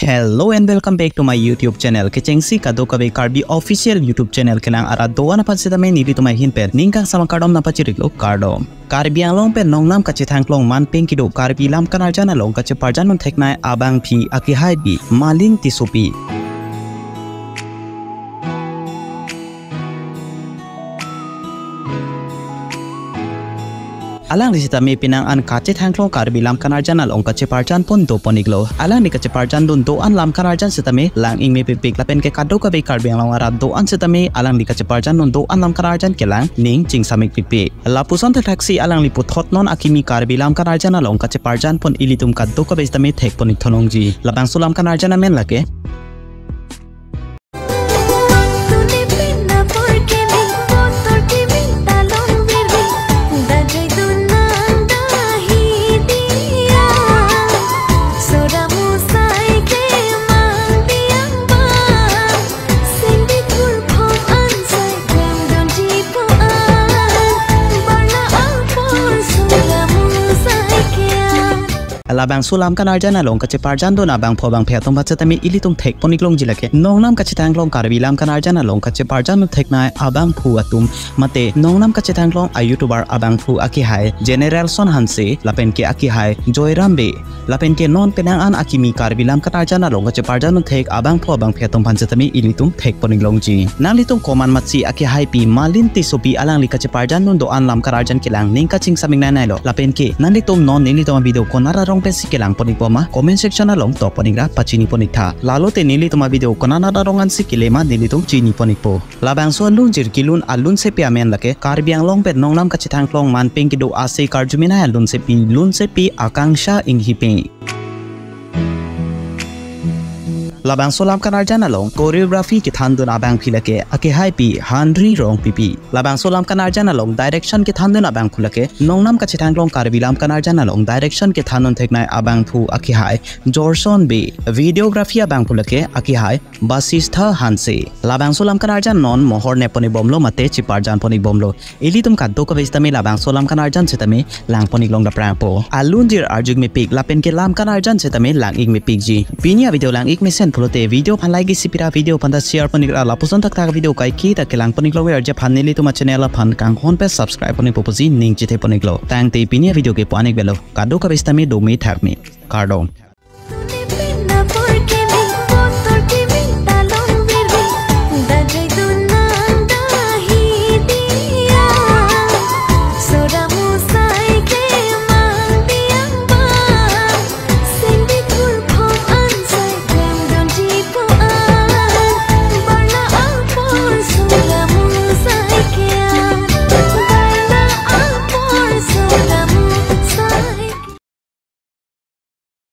Hello and welcome back to my YouTube channel. Kechengsi kado kabe Karbi official YouTube channel kelang ara doa na pansitame nili tumai hinpe ningkang sama kardom na pachiriklo kardom. Karbi ang long pe nongnam kachithangklong manpeng kido Karbi lam kan arjan along kacheparjan nun theknai abang phi akihai bi malin tisupi. Alang di sita me pinang an kachithangklong Karbi lam kan arjan along kacheparjan pon do poniglo. Alang di kacheparjan dun do an lam kan arjan sita me lang ing me pipik lapen ke kado kabe Karbi ang long ara do an sita me alang di kacheparjan dun do an lam kan arjan kelang ning ching samik pipi. Lapusan te taxi alang liput hot non akimi Karbi lam kan arjan along kacheparjan pon ilitum kado kabe sita me thek ponik thonongji. Labangso lam kan arjan amen lake. Labangso lam kan arjan along kacheparjan do na bang phobang phetom bachatami ilitum thek poniklong jilake nongnam kachithangklong Karbi lam kan arjan along kacheparjan theknai abang phu atum mate nongnam kachithangklong a youtuber abang phu akihai general son hanse lapen ke akihai Joyram be lapen ke non penang an akimi Karbi lam kan arjan along kacheparjan thek abang phobang phetom bachatami ilitum thek poniklong ji nalitum koman matsi akihai pi malin tisopi alang li kacheparjan nun do an lam kan arjan kilang ning kaching saming nanai lo lapen ke nalitum non nilitum video konara rong sikilang ponikpoma comment section along to ponigra pachini ponikha lalo te nili toma video konana darongan sikilema nili tum chini ponikpo labangso lun jirkilun alun se piamen lake Karbi ang long pet nongnam kachithangklong manpeng kido ase karjumina alun se pi Akangsha Inghipi. Labangso lam kan arjan along choreography ki thandun abang philake akihai pi handri rong pipi. Labangso lam kan arjan along direction ki thandun abang phulake nongnam kachithangklong Karbi lam kan arjan along direction ki thandun theknai abang phu akihai Jorson be videography abang phulake akihai basistha hanse. Labangso lam kan arjan non mohor neponi bomlo mate chiparjan poni bomlo ilitum kaddo ka bestame labangso lam kan arjan setame lang poniklong da prapo alunjir arjug me pik lapen ke lam kan arjan setame lang ik me pik ji pinia video lang ik me sen pulote video pan lagi sipira video panda share ponikra lapuson tak tak video kai ki ta kelang poniklo we arje phaneli tuma channel phan kang hon pe subscribe poni poposi ning chite poniklo tang te pinia video ke panik belo kado ka bestame do me thakme kardom.